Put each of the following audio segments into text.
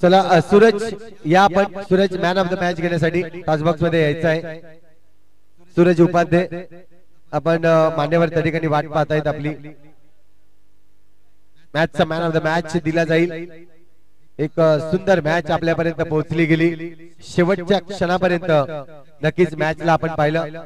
चला सूरज या आपण Suraj man of the match घेण्यासाठी टॉस बॉक्स मध्ये यायचं आहे। सूरज उपाध्याय आपण मान्यवर त्या ठिकाणी वाट पाहतायत आपली। मॅचचा मॅन ऑफ द मॅच दिला जाईल। एक सुंदर मॅच आपल्यापर्यंत पोहोचली गेली, शेवटच्या क्षणापर्यंत नक्कीच मॅचला आपण पाहिलं।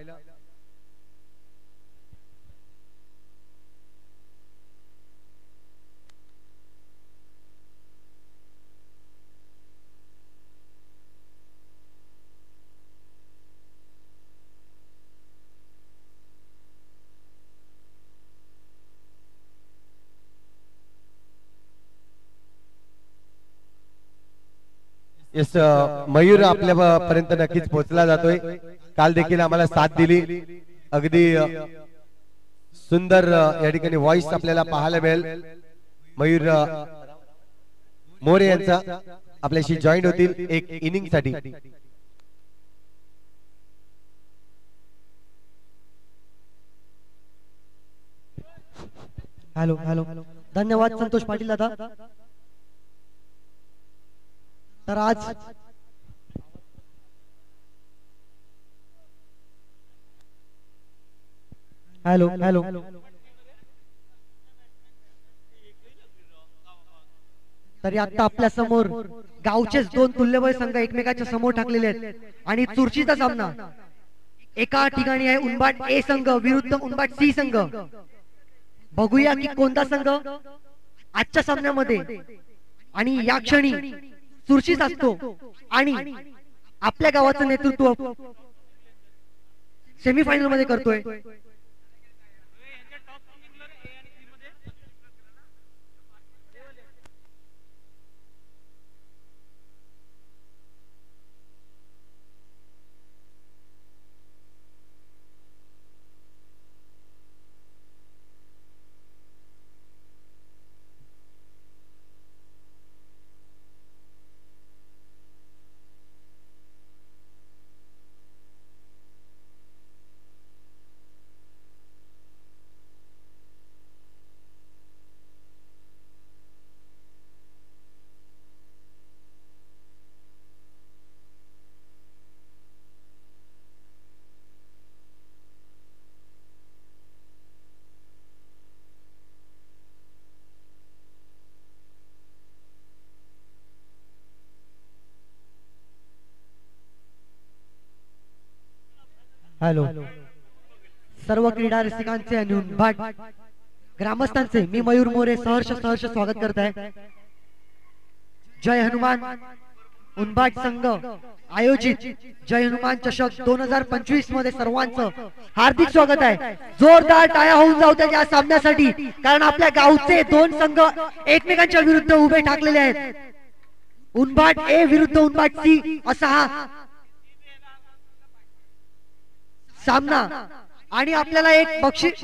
यस मयूर आपल्या पर्यंत नक्कीच पोहोचला जातोय। काल देखील आम्हाला साथ दिली, अगदी सुंदर या ठिकाणी व्हॉइस आपल्याला पाहायला मिळेल। मयूर मोरे यांचा आपल्याशी जॉईन होतील एक इनिंग साठी। हॅलो हॅलो, धन्यवाद संतोष पाटील दादा। तर आज हॅलो हॅलो, तरी आता आपल्या समोर गावचेच दोन तुल्यबळ संघ एकमेकांच्या समोर टाकलेले आहेत आणि चुरशीचा सामना एका ठिकाणी आहे। उंबाट ए संघ विरुद्ध उंबाट सी संघ। बघूया की कोणता संघ आजच्या सामन्यामध्ये आणि या क्षणी चुरशीच असतो आणि आपल्या गावाचं नेतृत्व सेमीफायनल मध्ये करतोय। हॅलो, सर्व क्रीडा रसिकांचे आणि उंबाट ग्रामस्थांचे मी मयूर मोरे सहर्ष स्वागत करत आहे। जय हनुमान उंबाट संघ आयोजित जय हनुमान चषक 2025 मध्ये सर्वांचं हार्दिक स्वागत आहे। जोरदार टाळ्या होऊन जाऊ त्या सामन्यासाठी, कारण आपल्या गावचे दोन संघ एकमेकांच्या विरुद्ध उभे ठाकलेले आहेत। उंबाट ए विरुद्ध उंबाट सी असा हा सामना आणि आपल्याला एक बक्षीस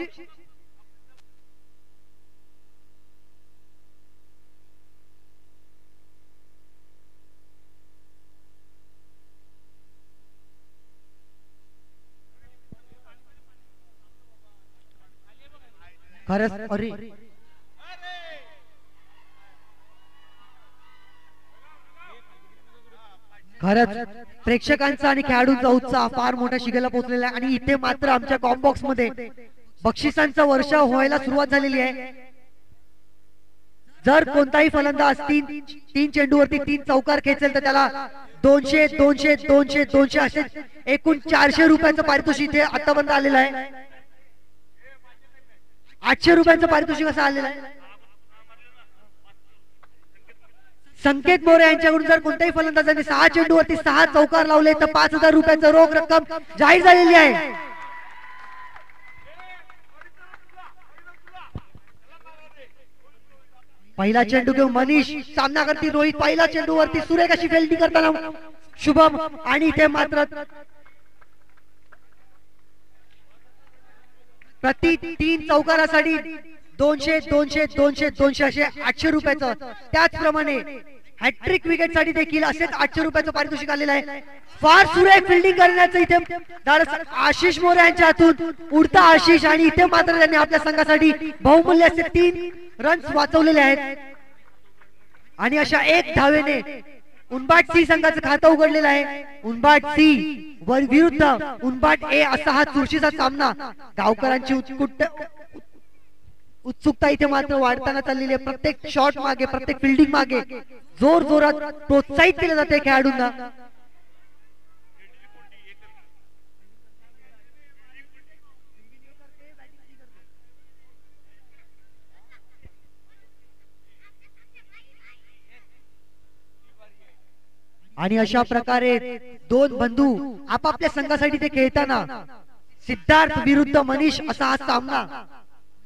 खरंच अरे खरंच प्रेक्षकांचा आणि खेळाडूंचा उत्साह फार मोठा शिगेला पोहोचलेला आहे आणि इथे मात्र आमच्या कॉम्बॉक्स मध्ये बक्षिसांचा वर्षाव व्हायला सुरुवात झालेली आहे। जर कोणताही फलंदाज तीन चेंडूवरती 3 चौकार खेचेल तर त्याला 200 200 200 200 असे एकूण 400 रुपयाचं पारितोषिक इथे आतापर्यंत आलेलं आहे। 800 रुपयांचं पारितोषिक असं आलेलं आहे। संकेत मोरे यांच्याकडून जर कोणत्याही फलंदाजाने 6 चेंडूवरती 6 चौकार लावले तर 5000 रुपयांचं रोख रक्कम जाहीर झालेली आहे। पहिला चेंडू घेऊन मनीष सामना करती रोहित, पहिला चेंडूवरती सुरेख अशी फिल्डिंग करताना शुभम आणि इथे मात्र प्रति 3 चौकारासाठी 200 200 200 200 असे 800 रुपयाचं, त्याचप्रमाणे हॅट्रिक विकेट साठी देखील असेच 800 रुपयाचं पारितोषिक आलेलं आहे। फार सुरेख फिल्डिंग करण्याचं इथे धाडस आशिष मोरे यांच्या हातून उडता आशिष आणि इथे मात्र त्यांनी आपल्या संघासाठी बहुमूल्य असे 3 रन्स वाचवलेले आहेत आणि अशा 1 धावेने उनबाट सी संघाचं खातं उघडलेलं आहे. उनबाट सी विरुद्ध उनबाट ए असा हा चुरशीचा सामना. गावकरांची उत्सुकता इथे मात्र वाढताना चाललेली आहे. प्रत्येक शॉट मागे, प्रत्येक फिल्डिंग मागे जोर जोरात प्रोत्साहित केलं जाते खेळाडूंना. आणि अशा प्रकारे दोन बंधू आपापल्या संघासाठी ते खेळताना सिद्धार्थ विरुद्ध मनीष असा हा सामना.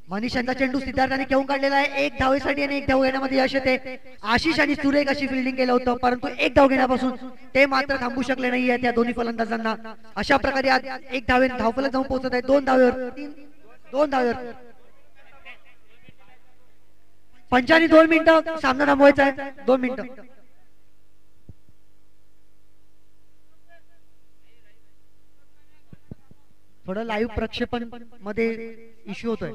मनीष यांचा चेंडू सिद्धार्थाने घेऊन काढलेला आहे. एक धावेसाठी आणि एक धाव घेण्यामध्ये यश येते. आशिष आणि सुरेख अशी फिल्डिंग केलं होतं, परंतु एक धाव घेण्यापासून ते मात्र थांबू शकले नाहीये त्या दोन्ही फलंदाजांना. अशा प्रकारे आज एक धावेने धावफलक जाऊन पोहोचत आहे. दोन धावेवर 2 मिनिटं सामना थांबवायचा आहे. 2 मिनिटं. थोडं लाईव्ह प्रक्षेपण मध्ये इश्यू होतोय.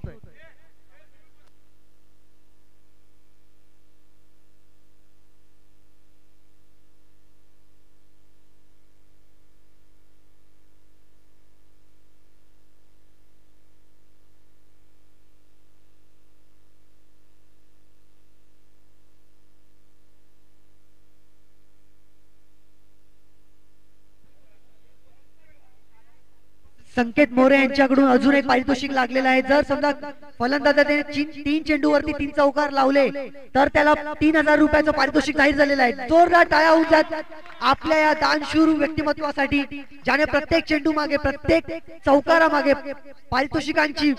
संकेत मोरे यांच्याकडून अजून एक पारितोषिक लागलेलं आहे. जर समजा फलंदाजाने 3 चेंडूवरती 3 चौकार लावले तर त्याला 3000 रुपयाचं पारितोषिक जाहीर झालेलं आहे. जोरदार टाळ्या होऊन जात आपल्या या दानशूर व्यक्तिमत्वासाठी, ज्याने प्रत्येक चेंडू मागे, प्रत्येक चौकारा मागे पारितोषिकांची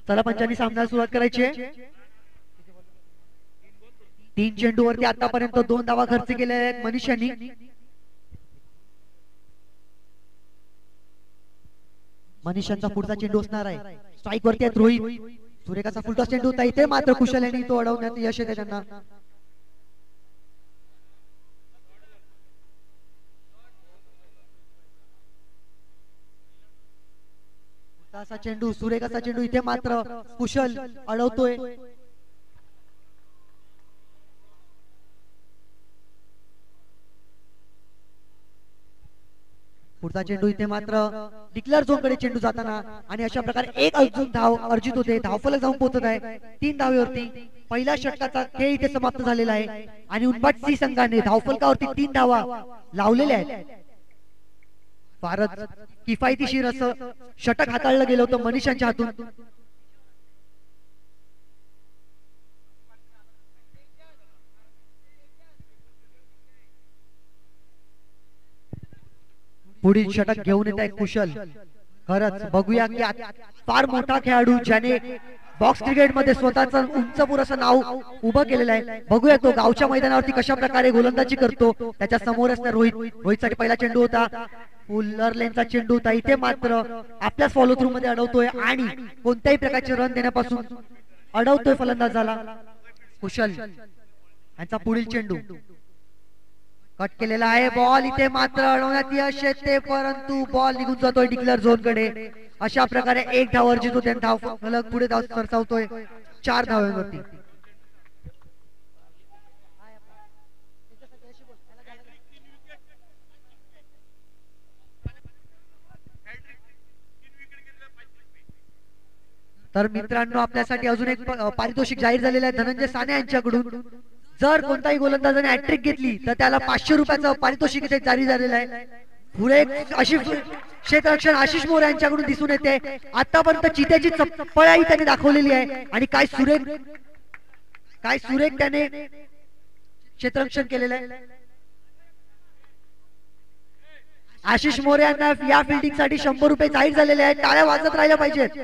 चला पंचांनी सामन्याला सुरुवात करायची आहे. 3 चेंडूवरती आतापर्यंत 2 धावा खर्च केल्या आहेत मनीष यांनी. मनीष यांचा पुढचा चेंडू असणार आहे. स्ट्राईक वरती आहेत रोहित. सुरेखाचा फुलटा चेंडू होता इथे, मात्र कुशल यांनी तो अडवण्यात यश येते त्यांना. असा चेंडू, सुरेखाचा चेंडू इथे मात्र कुशल अडवतोय. पुढचा चेंडू इथे मात्र डिक्लेअर झोन कडे चेंडू जाताना, आणि अशा प्रकारे एक अजून धाव अर्जित होते. धावफलक जाऊन पोहोचत आहे 3 धावेवरती. पहिल्या षटकाचा खेळ इथे समाप्त झालेला आहे आणि उनबाट सी संघाने धावफलकावरती 3 धावा लावलेल्या आहेत. फारच किफायतीशीर असं षटक हाताळलं गेलं होतं मनीषांच्या हातून. पुढील षटक घेऊन येत आहे कुशल. खरंच बघूया की फार मोठा खेळाडू ज्याने बॉक्स क्रिकेट मध्ये स्वतःचं उंचपूर असं नाव उभं केलेलं आहे. बघूया तो गावच्या मैदानावरती कशा प्रकारे गोलंदाजी करतो. त्याच्या समोर असणार रोहितसाठी पहिला चेंडू होता. फुलर लेनचा चेंडू होता. इथे मात्र आपल्याच फॉलो थ्रू मध्ये अडवतोय आणि कोणत्याही प्रकारचे रन देण्यापासून अडवतोय फलंदाजाला. कुशल यांचा पुढील चेंडू कट केलेला आहे. बॉल इथे मात्र अडवण्यात यश येते, परंतु बॉल निघून जातोय डिक्लेअर झोन कडे. अशा प्रकारे एक धाव अर्जित होते. धाव फलक पुढे धाव सरसावतोय 4 धावांवरती. तर मित्रांनो, आपल्यासाठी अजून एक पारितोषिक जाहीर झालेलं आहे धनंजय साने यांच्याकडून. जर कोणताही गोलंदाजाने हॅट्रिक घेतली तर त्याला 500 रुपयाचं पारितोषिक इथे जारी झालेलं आहे. पुढे अशी क्षेत्ररक्षण आशिष मोरे यांच्याकडून दिसून येते. आतापर्यंत चित्याची चपळाई त्याने दाखवलेली आहे आणि काय सुरेख त्याने क्षेत्ररक्षण केलेलं आहे. आशिष मोरे यांना या फिल्डिंग साठी 100 रुपये जाहीर झालेले आहेत. टाळ्या वाजत राहिल्या पाहिजेत.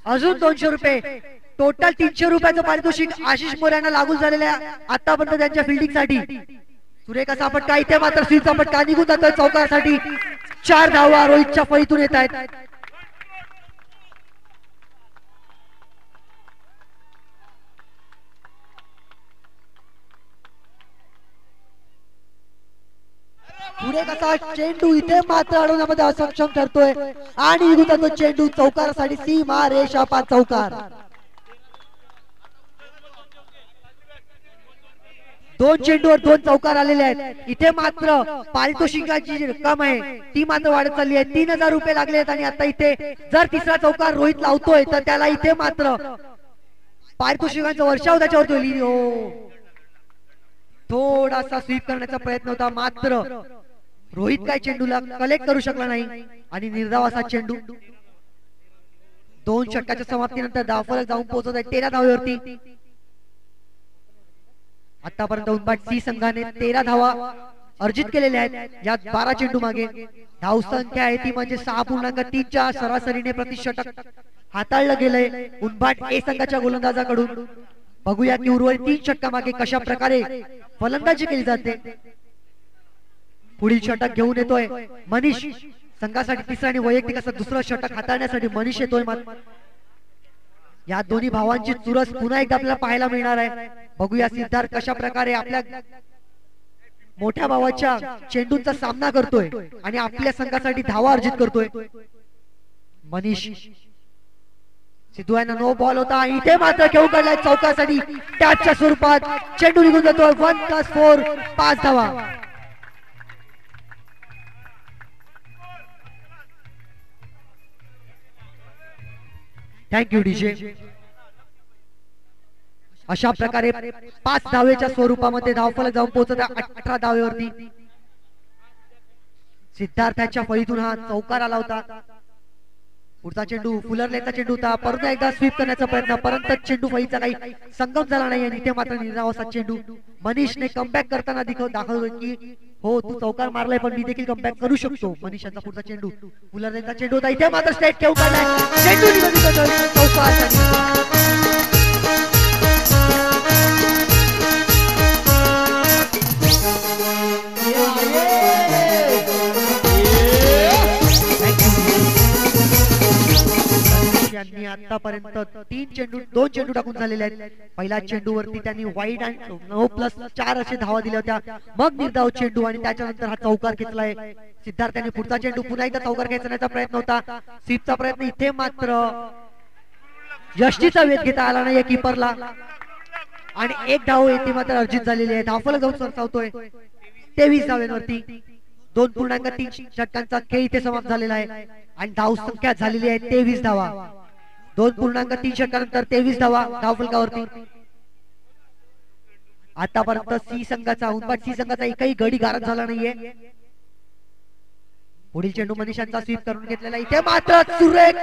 अजून 200 रुपये, टोटल 300 रुपयाचं पारितोषिक आशिष मोरे यांना लागू झालेलं आहे आतापर्यंत त्यांच्या फिल्डिंग साठी. सुरेख असा फटका, इथे मात्र स्वीचा फटका निघून जातोय चौकासाठी. 4 धावा रोहितच्या फळीतून येत आहेत. पुढे कसा चेंडू इथे मात्र अडवण्यामध्ये असक्षम ठरतोय आणि निघून जातो चेंडू चौकारासाठी सीमा रेषा पार चौकार. 2 चेंडूवर 2 चौकार आलेले आहेत. इथे मात्र पारितोषिकाची जी रक्कम आहे ती मात्र वाढत चालली आहे. 3000 रुपये लागले आहेत आणि आता इथे जर तिसरा चौकार रोहित लावतोय तर त्याला इथे मात्र पारितोषिकांचा वर्षाव त्याच्यावर होईल. थोडासा स्वीप करण्याचा प्रयत्न होता मात्र रोहित काय चेंडूला कलेक्ट करू शकला नाही आणि निर्धाव असा चेंडू. 2 षटकाच्या समाप्तीनंतर धावफलक जाऊन पोहोचत आहे 13 धावेवरती. आतापर्यंत उंबाट सी संघाने 13 धावा अर्जित केलेल्या आहेत. यात 12 चेंडू मागे. धाव संख्या आहे ती म्हणजे 6.3 च्या सरासरीने प्रतिषटक हाताळलं गेलंय उंबाट ए संघाच्या गोलंदाजाकडून. बघूया की उर्वरित 3 षटकामागे कशा प्रकारे फलंदाजी केली जाते. पुढील षटक घेऊन येतोय मनीष. संघासाठी तिसरा आणि वैयक्तिक असं दुसरं षटक हाताळण्यासाठी मनीष येतोय. या दोन्ही भावांची चुरस पुन्हा एकदा आपल्याला पाहायला मिळणार आहे. बघूया सिद्धार्थ कशा प्रकारे आपल्या मोठ्या भावाच्या चेंडूंचा सामना करतोय आणि आपल्या संघासाठी धावा अर्जित करतोय. मनीष सिद्धू यांना नो बॉल होता. इथे मात्र खेळून काढलाय चौकासाठी टॅचच्या स्वरूपात चेंडू निघून जातोय. 1+4 5 धावा. Thank you DJ. अशा प्रकारे 5 धावेच्या स्वरूपामध्ये धावफलक जाऊन पोहोचत 18 धावेवरती. सिद्धार्थाच्या फळीतून हा चौकार आला होता. पुढचा चेंडू फुलरलेचा चेंडू होता. परत एकदा स्वीप करण्याचा प्रयत्न परंतु चेंडू फळीचा काही संगम झाला नाही आणि इथे मात्र निर्धाव असा चेंडू. मनीषने कमबॅक करताना दाखवलं की हो तू चौकार मारलाय पण मी देखील कमबॅक करू शकतो. मनीष यांचा पुढचा चेंडू फुलरलेचा चेंडू होता. इथे मात्र स्ट्रेट खेळून काढलाय चेंडू चौकार. यांनी आतापर्यंत 2 चेंडू टाकून झालेले आहेत. पहिल्या चेंडूवरती त्यांनी वाईड आणि 9+4 असे धावा दिल्या होत्या. मग निर्धाव चेंडू आणि त्याच्यानंतर हा चौकार घेतलाय सिद्धार्थ यांनी. पुढचा चेंडू पुन्हा एकदा चौकार घेण्याचा प्रयत्न होता. स्वीपचा प्रयत्न इथे मात्र यष्टीचा वेध घेता आला नाही कीपरला आणि 1 धाव येथे मात्र अर्जित झालेली आहे. धावफलक जाऊन सरसावतोय 23 धावांवरती. 2.3 षटकांचा खेळ इथे समाप्त झालेला आहे आणि धाव संख्या झालेली आहे 23 धावा. 2.3 षटकानंतर 23 धावा धावफलकावरती. आतापर्यंत सी संघाचा उंबाट सी संघाचा एकही गडी गारद झाला नाहीये. पुढील चेंडू मनीषांचा स्वीप करून घेतलेला. इथे मात्र सुरेख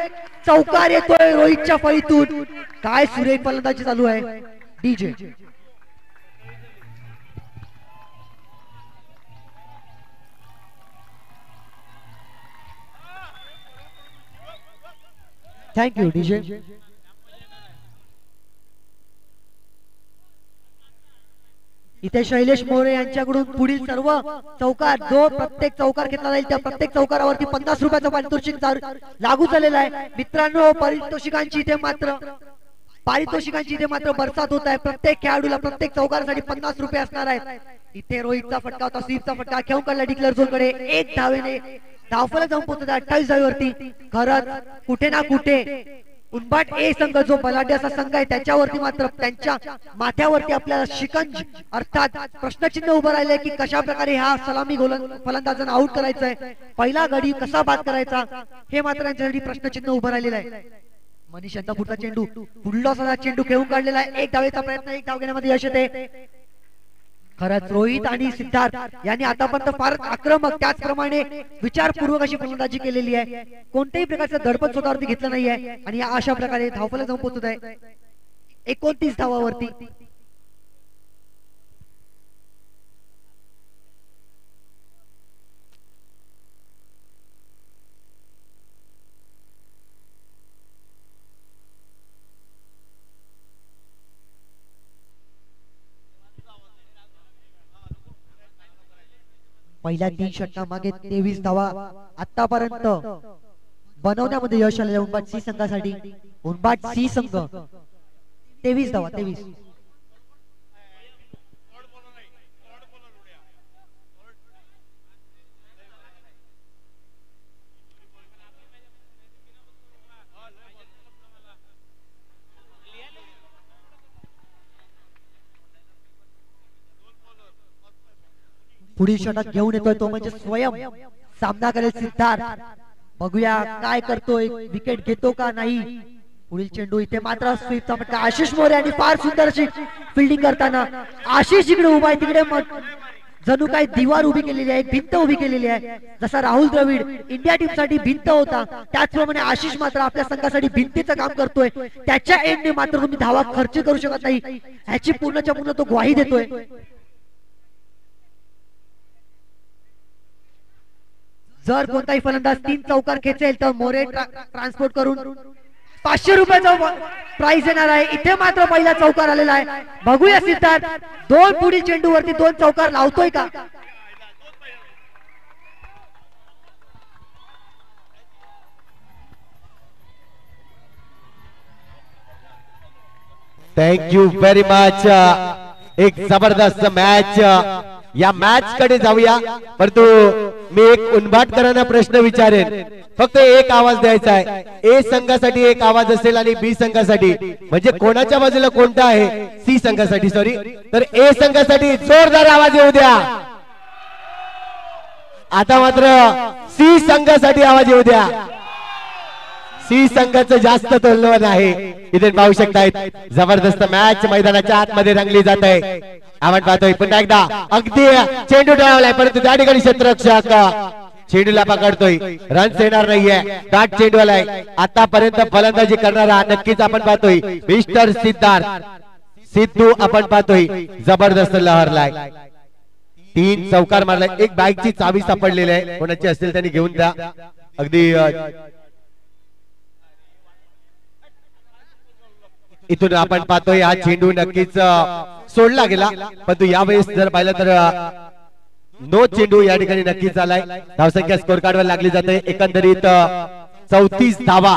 चौकार येतोय रोहितच्या फळीतून. काय सुरेख फलंदाजी चालू आहे डीजे. Thank you DJ. इथे शैलेश मोरे यांच्याकडून पुढील सर्व चौकार जो प्रत्येक चौकार घेतला जाईल त्या प्रत्येक चौकारावरती 50 रुपयाचं पारितोषिक लागू झालेलं आहे. मित्रांनो पारितोषिकांची इथे मात्र बरसात होत आहे. प्रत्येक खेळाडूला प्रत्येक चौकारासाठी 50 रुपये असणार आहेत. इथे रोहितचा फटका होता. स्वीपचा फटका खेळून काढला डिक्लेअर झोनकडे. 1 धावेने धावफलक जाऊन पोहोचत 28 धावेवरती. खरंच कुठे ना कुठे उंबाट ए संघ जो बलाढ्य असा संघ आहे त्याच्यावरती मात्र त्यांच्या माथ्यावरती आपल्याला शिकंज अर्थात प्रश्नचिन्ह उभं राहिलंय की कशा प्रकारे हा सलामी फलंदाजांना आउट करायचा आहे. पहिला गडी कसा बाद करायचा हे मात्र त्यांच्यासाठी प्रश्नचिन्ह उभं राहिलेलं आहे. मनीष यांचा पुढचा चेंडू पुढला सदा चेंडू खेळून काढलेला आहे. 1 धावेचा प्रयत्न 1 धाव घेण्यामध्ये यश येते. खरंच रोहित आणि सिद्धार्थ यांनी आतापर्यंत फारच आक्रमक त्याचप्रमाणे विचारपूर्वक अशी फलंदाजी केलेली आहे. कोणत्याही प्रकारचं दडपण स्वतःवरती घेतलं नाहीये आणि अशा प्रकारे धावफलक जाऊन पोहोचत आहे 29 धावावरती. पहिल्या 3 षटकामागे 23 धावा आतापर्यंत बनवण्यामध्ये यश आलेल्या उंबाट सी संघासाठी उंबाट सी संघ 23 धावा 23. पुढील षटक घेऊन येतोय तो म्हणजे स्वयं सामना करेल सिद्धार्थ. बघूया काय करतोय, विकेट घेतो का नाही. पुढील चेंडू इथे मात्र स्वीपचा फटका आशिष मोरे आणि फार सुंदर अशी फिल्डिंग करताना आशिष इकडे उभा आहे तिकडे जणू काय दिवार उभी केलेली आहे, भिंत उभी केलेली आहे. जसा राहुल द्रविड इंडिया टीम साठी भिंत होता त्याचप्रमाणे आशिष मात्र आपल्या संघासाठी भिंतीचं काम करतोय. त्याच्या एंडने मात्र तुम्ही धावा खर्च करू शकत नाही ह्याची पूर्णच्या पूर्ण तो ग्वाही देतोय. जर कोणताही फलंदाज 3 चौकार खेचेल तर मोरे ट्रान्सपोर्ट करून 500 रुपयाचा प्राइस येणार आहे. इथे मात्र पहिला चौकार आलेला आहे. बघूया सिद्धार्थ 2 पुढील चेंडू वरती 2 चौकार लावतोय का. Thank you very much. एक जबरदस्त मॅच. या मॅच कडे जाऊया, परंतु मी एक उनबाटकरांना प्रश्न विचारेन. फक्त एक आवाज द्यायचा आहे. ए संघासाठी एक आवाज असेल आणि बी संघासाठी, म्हणजे कोणाच्या बाजूला कोणता आहे. सी संघासाठी सॉरी, तर ए संघासाठी जोरदार आवाज येऊ द्या. आता मात्र सी संघासाठी आवाज येऊ द्या. सी संघाचं जास्त तोलवन आहे. इथे पाहू शकतायत जबरदस्त मॅच मैदानाच्या आतमध्ये रंगली जात आहे. आपण पाहतोय पुन्हा एकदा अगदी चेंडू डावलाय, परंतु त्या ठिकाणी क्षेत्ररक्षक चेंडूला पकडतोय. रन्स येणार नाहीये. दाट चेंडू आलाय. आतापर्यंत फलंदाजी करणारा नक्कीच आपण पाहतोय मिस्टर सिद्धार्थ सिद्धू. आपण पाहतोय जबरदस्त लहरलाय. 3 चौकार मारलाय. एक बाईकची चावी सापडलेली आहे, कोणाची असेल त्यांनी घेऊन द्या. अगदी इथून आपण पाहतोय हा चेंडू नक्कीच सोडला गेला, परंतु यावेळेस जर पाहिलं तर नो चेंडू या ठिकाणी नक्कीच झालाय. धावसंख्या स्कोर कार्ड वर लागली जाते. एकंदरीत 34 धावा.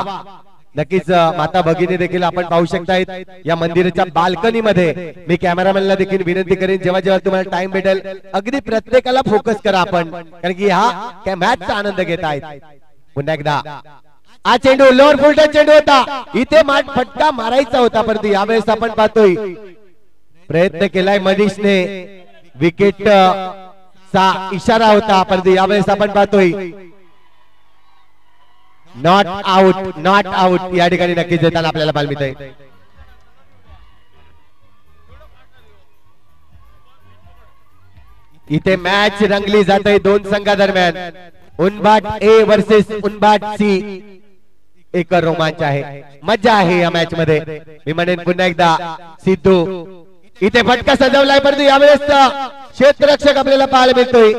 नक्कीच माता भगिनी देखील आपण पाहू शकतायत या मंदिराच्या बाल्कनी मध्ये. मी कॅमेरामॅनला देखील विनंती करेन जेव्हा जेव्हा तुम्हाला टाइम भेटेल अगदी प्रत्येकाला फोकस करा आपण, कारण की हा मॅचचा आनंद घेत आहेत. पुन्हा एकदा हा चेंडू लोअर फुलटन चेंडू होता. इथे फटका मारायचा होता, परंतु यावेळेस आपण पाहतोय प्रयत्न केलाय मनीषने. विकेट चा इशारा होता, परंतु यावेळेस आपण पाहतोय नॉट आउट. नॉट आउट या ठिकाणी नक्कीच देताना आपल्याला पाहायला मिळतंय. इथे मॅच रंगली जाते 2 संघादरम्यान. उनबाट ए वर्सेस उनबाट सी. एक रोमांच आहे, मजा आहे या मॅच मध्ये. मी म्हणेन पुन्हा एकदा सिद्धू इथे फटका सजवलाय, परंतु यावेळेस क्षेत्ररक्षक आपल्याला पाहायला मिळतोय.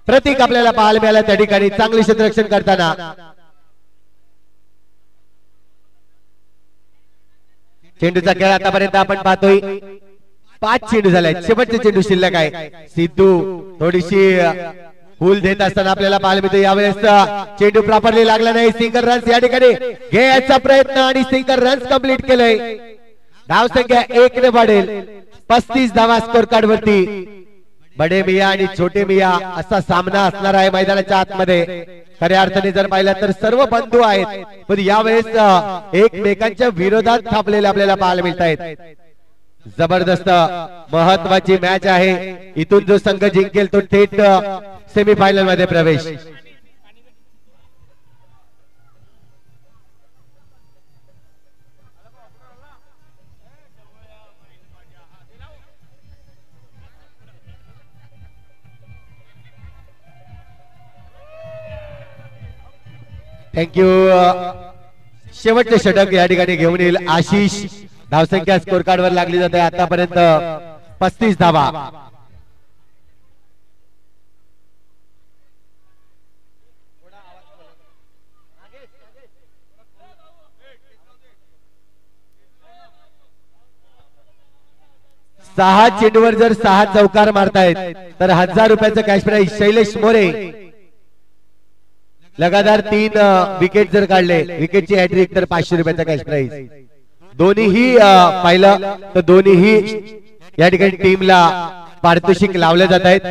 प्रतीक आपल्याला पाहायला मिळाला त्या ठिकाणी चांगले क्षेत्ररक्षण करताना. चेंडूचा खेळ आतापर्यंत आपण पाहतोय 5 चेंडू झाले. शेवटचे चेंडू शिल्लक आहे. सिद्धू थोडीशी फुल देत असताना आपल्याला पाहायला मिळतं. यावेळेस चेंडू प्रॉपरली लागला नाही. सिंगल रन्स या ठिकाणी घ्यायचा प्रयत्न आणि सिंगल रन्स कंप्लीट केलंय. धाव संख्या 1 ने वाढेल. 35 धावा स्कोर कार्ड वरती. बडे मिया आणि छोटे मिया असा सामना असणार आहे मैदानाच्या आतमध्ये. खऱ्या अर्थाने जर पाहिलं तर सर्व बंधू आहेत, पण यावेळेस एकमेकांच्या विरोधात थांबलेले आपल्याला पाहायला मिळत आहेत. जबरदस्त महत्वाची मॅच आहे. इथून जो संघ जिंकेल तो थेट सेमीफायनल मध्ये प्रवेश. थँक्यू. शेवटचे षटक या ठिकाणी घेऊन येईल आशिष. धावसंख्या स्कोर कार्ड वर लागली जाते आतापर्यंत 35 धावा. सहा चेंडूवर जर 6 चौकार मारतायत तर 1000 रुपयाचं कॅश प्राइज शैलेश मोरे लगातार 3 विकेट जर काढले, विकेटची हॅट्रिक तर 500 रुपयाचा कॅश प्राइज. दोन्हीही पाहिलं तर दोन्हीही या ठिकाणी टीमला पारितोषिक लावले जात आहेत.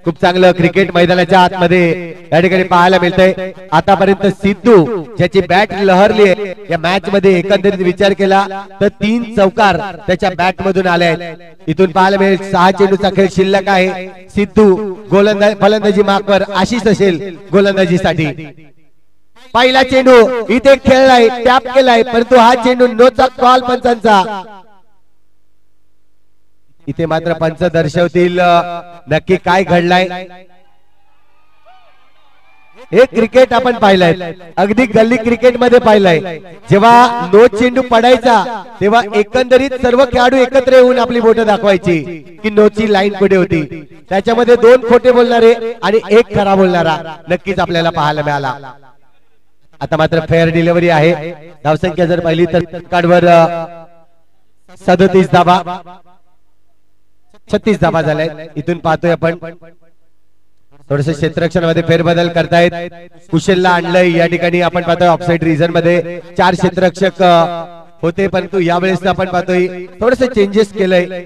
खूप चांगलं क्रिकेट मैदानाच्या आतमध्ये या ठिकाणी पाहायला मिळतंय. आतापर्यंत सिद्धू ज्याची बॅट लहरली आहे या मॅच मध्ये एकंदरीत विचार केला तर 3 चौकार त्याच्या बॅट मधून आले आहेत. इथून पाहायला मिळेल 6 चेंडूचा खेळ शिल्लक आहे. सिद्धू फलंदाजी मार्कवर, आशिष असेल गोलंदाजीसाठी. पहिला चेंडू इथे खेळलाय, टॅप केलाय, परंतु हा चेंडू नोचा कॉल पंचांचा. इथे मात्र पंच दर्शवतील नक्की काय घडलाय. हे क्रिकेट आपण पाहिलंय, अगदी गल्ली क्रिकेट मध्ये पाहिलंय. जेव्हा नो चेंडू पडायचा तेव्हा एकंदरीत सर्व खेळाडू एकत्र येऊन आपली बोटं दाखवायची की नोची लाईन कुठे होती. त्याच्यामध्ये 2 खोटे बोलणारे आणि 1 खरा बोलणारा नक्कीच आपल्याला पाहायला मिळाला. आता मात्र फेअर डिलिव्हरी आहे. धावसंख्या जर पाहिली तर कार्डवर 37 धावा, 36 धावा झाल्या. इथून पाहतोय आपण थोडस क्षेत्ररक्षणामध्ये फेरबदल करतायत. कुशलला आणलंय या ठिकाणी. आपण पाहतोय ऑफसाइड रिजन मध्ये 4 क्षेत्ररक्षक होते, परंतु यावेळेस आपण पाहतोय थोडस चेंजेस केलंय.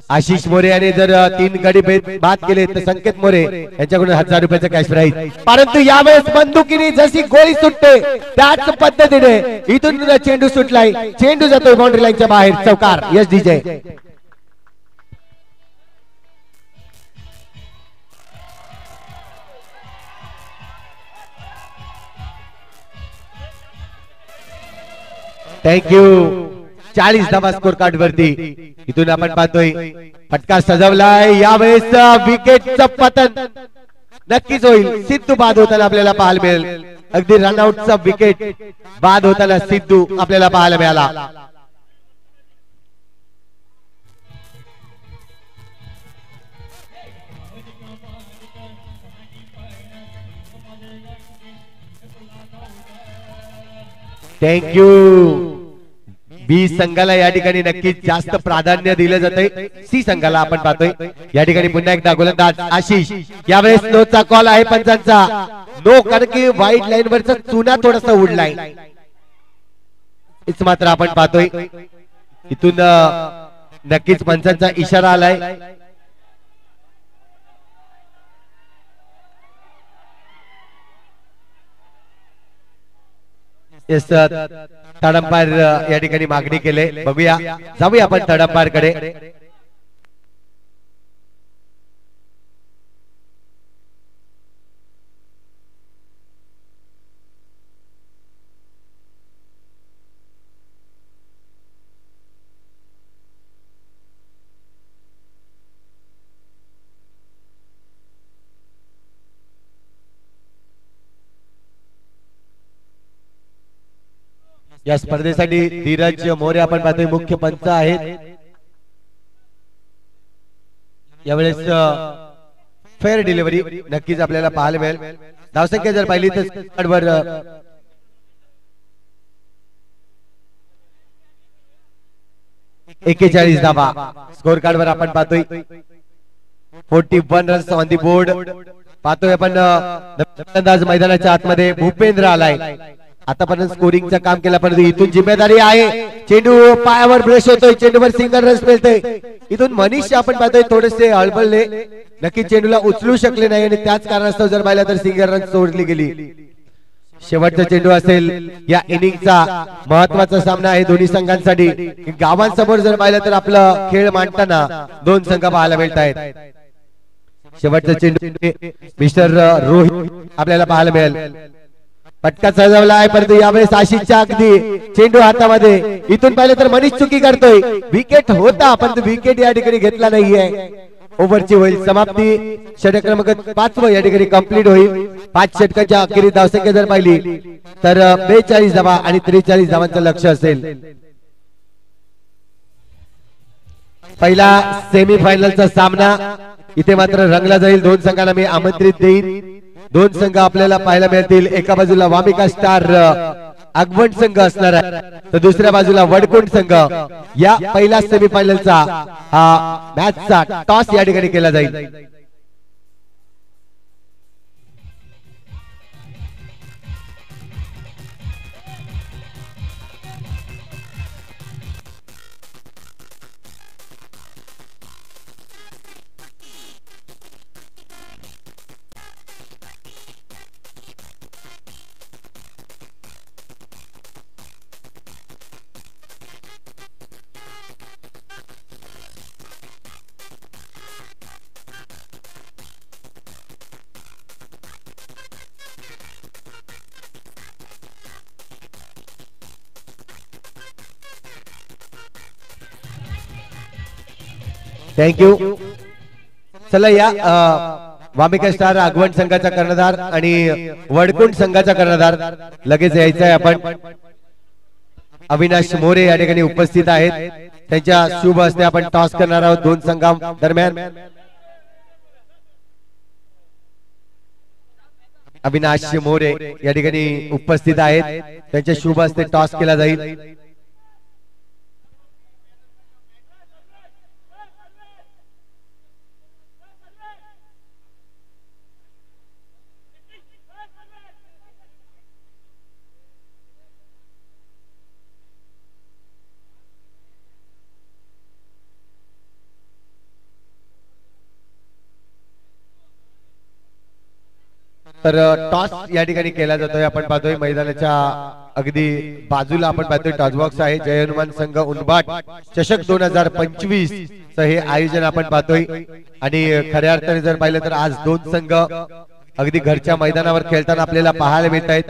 आशिष मोरे याने जर 3 गडी बाद केले तर संकेत मोरे यांच्याकडून 1000 रुपयाचा कॅश प्राइज. परंतु यावेळेस बंदुकीने जशी गोळी सुटते त्याच पद्धतीने इथून चेंडू सुटलाय. चेंडू जातोय बाउंड्री लाईनच्या बाहेर. चौकार. Yes DJ. थँक्यू. 40 धावा स्कोर कार्ड वरती. इथून आपण पाहतोय फटका सजवलाय. यावेळेस विकेटचं पतन नक्कीच होईल. सिद्धू बाद होताना आपल्याला पाहायला मिळेल. अगदी रनआउटचा विकेट बाद होताना सिद्धू आपल्याला पाहायला मिळाला. थँक्यू. बी संघाला या ठिकाणी नक्कीच जास्त प्राधान्य दिलं जातंय. सी संघाला आपण पाहतोय या ठिकाणी पुन्हा एकदा गोलंदाज आशिष. यावेळेस नोचा कॉल आहे पंचांचा. नो, कारण की व्हाईट लाईन वरचा चुना थोडासा उडलाय. इच मात्र आपण पाहतोय इथून नक्कीच पंचांचा इशारा आलाय. थर्ड अंपायर या ठिकाणी मागणी केले. बघूया, जाऊया आपण थर्ड अंपायर कडे. या स्पर्धेसाठी धीरज मोरे आपण पाहतोय मुख्य पंच आहेत. यावेळेस फेअर डिलिव्हरी नक्कीच आपल्याला पाहायला मिळेल. धावसंख्या जर पाहिली तर कार्डवर 41 धावा. स्कोर कार्डवर आपण पाहतोय 41 रन्स ऑन दी बोर्ड. पाहतोय आपण अंदाज मैदानाच्या आतमध्ये भूपेंद्र आलाय. आतापर्यंत स्कोरिंगचं काम केलं, परंतु इथून जिम्मेदारी आहे. चेंडू पायावर ब्रश होतोय, चेंडूवर सिंगल रन्स मिळतोय. इथून मनीष आपण पाहतोय थोडेसे हळबळले, नक्की चेंडूला उचलू शकले नाही आणि त्याच कारणास्तव जर पाहिलं तर सिंगल रन सोडली गेली. शेवटचा चेंडू असेल या इनिंगचा. महत्वाचा सामना आहे दोन्ही संघांसाठी. गावांसमोर जर पाहिलं तर आपलं खेळ मांडताना 2 संघ पाहायला मिळत आहेत. शेवटचा चेंडू मिस्टर रोहित आपल्याला पाहायला मिळेल. पटका सजवला आहे, परंतु यावेळेस आशिषच्या अगदी चेंडू हातामध्ये. इथून पाहिलं तर मनीष चुकी करतोय. विकेट होता, पण विकेट या ठिकाणी घेतला नाहीये. ओव्हरची होईल समाप्ती. षटक क्रमांक 5 या ठिकाणी कंप्लीट होईल. 5 षटकाच्या अखेरीस धावसंख्या जर पाहिली तर 42 धावा आणि 43 धावांचं लक्ष असेल. पहिला सेमीफायनलचा सामना इथे मात्र रंगला जाईल. 2 संघांना मी आमंत्रित देईन. 2 संघ आपल्याला पाहायला मिळतील. एका बाजूला वामिका स्टार आगवण संघ असणार आहे, तर दुसऱ्या बाजूला वडकुंड संघ. या पहिल्या सेमीफायनलचा हा मॅचचा टॉस या ठिकाणी केला जाईल. थँक्यू. चला या वामिका स्टार आगवण संघाचा कर्णधार आणि वडकुंड संघाचा कर्णधार लगेच यायचा आहे. आपण अविनाश मोरे या ठिकाणी उपस्थित आहेत. त्यांच्या शुभ हस्ते आपण टॉस करणार आहोत दोन संघा दरम्यान. अविनाश मोरे या ठिकाणी उपस्थित आहेत. त्यांच्या शुभ हस्ते टॉस केला जाईल. तर टॉस या ठिकाणी केला जातोय. आपण पाहतोय मैदानाच्या अगदी बाजूला आपण पाहतोय टॉस बॉक्स आहे. जय हनुमान संघ उनबाट चषक 2025 च हे आयोजन आपण पाहतोय. आणि खऱ्या अर्थाने जर पाहिलं तर आज दोन संघ अगदी घरच्या मैदानावर खेळताना आपल्याला पाहायला मिळत आहेत.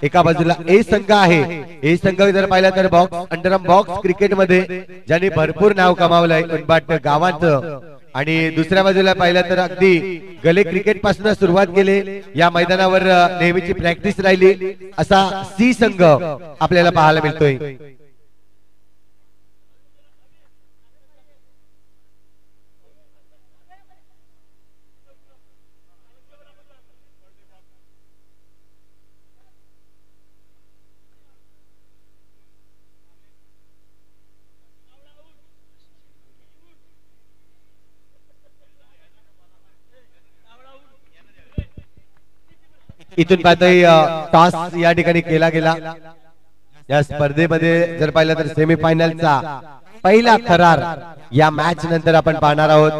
एका बाजूला ए संघ आहे. ए संघ जर पाहिला तर बॉक्स अंडरआर्म बॉक्स क्रिकेट मध्ये ज्यांनी भरपूर नाव कमावलंय उनबाट गावांचं. आणि दुसऱ्या बाजूला पाहिलं तर अगदी गले क्रिकेट पासून सुरुवात केली. या मैदानावर नेहमीची प्रॅक्टिस राहिली असा सी संघ आपल्याला पाहायला मिळतोय. इथून पाहतोय टॉस या ठिकाणी केला गेला. या स्पर्धेमध्ये जर पाहिलं तर सेमीफायनलचा पहिला थरार या मॅच नंतर आपण पाहणार आहोत.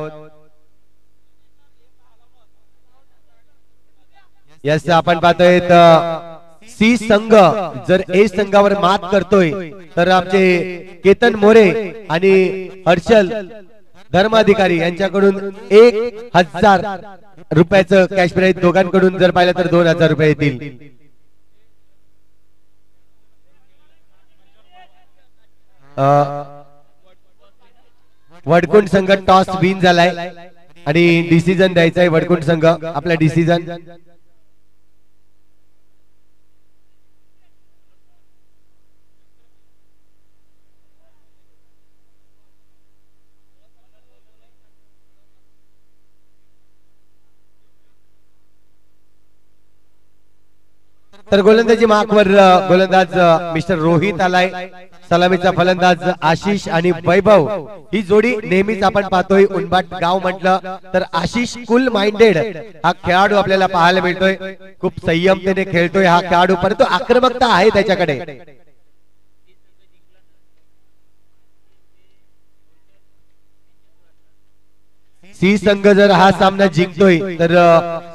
यस आपण पाहतोय सी संघ जर ए संघावर मात करतोय तर आमचे केतन मोरे आणि हर्षल धर्माधिकारी यांच्याकडून 1000 रुपयाचं कॅश प्राइज दोघांकडून जर पाहिलं तर 2000 रुपये येतील. वडकुंड संघ टॉस विन झालाय आणि डिसिजन द्यायचा आहे. वडकुंड संघ आपला डिसिजन तर गोलंदाजी मार्कवर गोलंदाज मिस्टर रोहित आलाय. सलामीचा फलंदाज आशिष आणि वैभव ही जोडी नेहमीच आपण पाहतोय. उनबाट गाव म्हटलं तर आशिष कूल माइंडेड हा खेळाडू आपल्याला पाहायला मिळतोय. खूप संयमतेने खेळतोय हा खेळाडू, परंतु आक्रमकता आहे त्याच्याकडे. सी संघ जर हा सामना जिंकतोय तर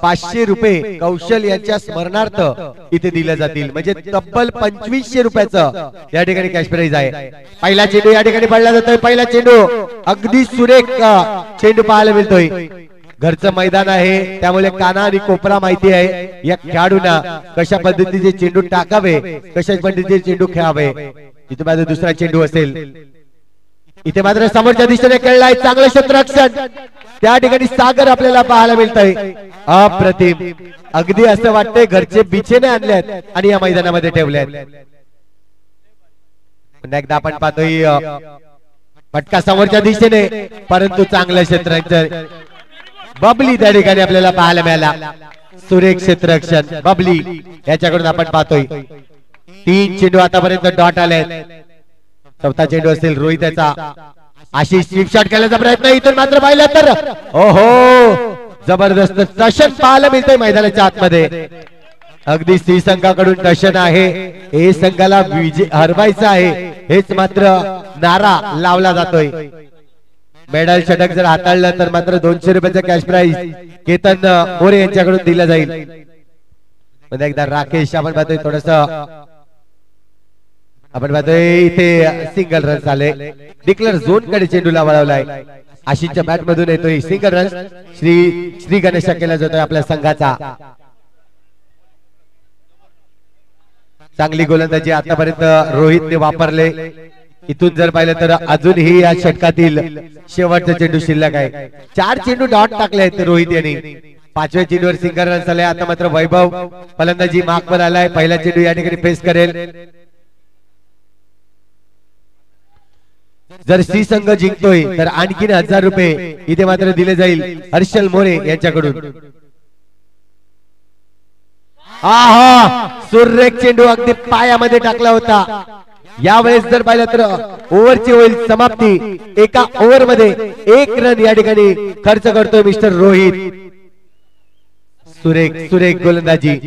500 रुपये कौशल यांच्या स्मरणार्थ इथे दिले जातील. म्हणजे तब्बल 2500 रुपयाचं या ठिकाणी कॅश प्राइज आहे. पहिला चेंडू या ठिकाणी पडला जातोय. पहिला चेंडू अगदी सुरेख चेंडू पाहायला मिळतोय. घरचं मैदान आहे त्यामुळे काना आणि कोपरा माहिती आहे या खेळाडूंना कशा पद्धतीचे चेंडू टाकावे, कशा पद्धतीचे चेंडू खेळावे. इथे माझा दुसरा चेंडू असेल. इथे मात्र समोरच्या दिशेने खेळलाय चांगलं क्षेत्ररक्षण. त्या ठिकाणी सागर आपल्याला पाहायला मिळतंय. अप्रतिम. अगदी असं वाटतंय घरचे बिछेने आणलेत आणि या मैदानामध्ये ठेवलेत. पुन्हा एकदा आपण पाहतोय फटका समोरच्या दिशेने, परंतु चांगलं क्षेत्ररक्षण. बबली त्या ठिकाणी आपल्याला पाहायला मिळाला. सुरेख क्षेत्ररक्षण बबली याच्याकडून आपण पाहतोय. 3 चेंडू आतापर्यंत डॉट आले. चौथा चेंडू असेल रोहितचा. आशिष स्वीप शॉट खेळण्याचा प्रयत्न. इथून मात्र पाहिलं तर ओहो जबरदस्त टशन पाहायला मिळतंय मैदानाच्या आतमध्ये. अगदी सी संघाकडून टशन आहे. ए संघाला विजय हरवायचा आहे हेच मात्र नारा लावला जातोय. मेडल षटक जर हाताळलं तर मात्र 200 रुपयाचा कॅश प्राइज केतन मोरे यांच्याकडून दिला जाईल. पुन्हा एकदा राकेश आपण पाहतोय. थोडस आपण पाहतोय इथे सिंगल रन झाले. डिक्लेअर झोन कडे चेंडूला वळवलाय. आशिषच्या बॅट मधून येतोय सिंगल रन. श्री गणेश केला जातोय आपल्या संघाचा. चांगली गोलंदाजी आतापर्यंत रोहितने वापरले. इथून जर पाहिलं तर अजूनही या षटकातील शेवटचा चेंडू शिल्लक आहे. 4 चेंडू डॉट टाकले आहेत रोहित यांनी. 5व्या चेंडूवर सिंगल रन झाले. आता मात्र वैभव फलंदाजी मार्कवर आलाय. पहिला चेंडू या ठिकाणी फेस करेल. जर सी संघ जिंकतोय तर आणखीन 1000 रुपये इथे मात्र दिले जाईल हर्षल मोरे यांच्याकडून. आहा, सुरेख चेंडू अगदी पायामध्ये टाकला होता. यावेळेस जर पाहिलं तर ओव्हरची होईल समाप्ती. एका ओव्हर मध्ये 1 रन या ठिकाणी खर्च करतोय मिस्टर रोहित. सुरेख सुरेख गोलंदाजी.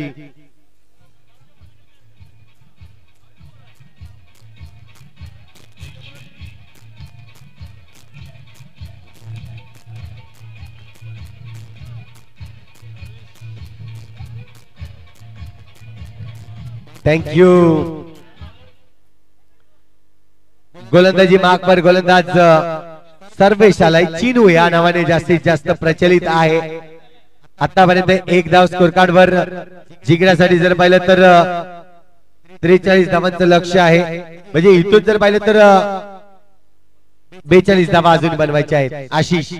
थँक्यू. गोलंदाजी मार्कवर गोलंदाज सर्वेश आलाय. चिनू या नावाने जास्तीत जास्त प्रचलित आहे. आतापर्यंत 1 धाव स्कोर कार्ड वर जिंकण्यासाठी जर पाहिलं तर 43 धावांचं लक्ष आहे. म्हणजे इथून जर पाहिलं तर 42 धावा अजून बनवायच्या आहेत. आशिष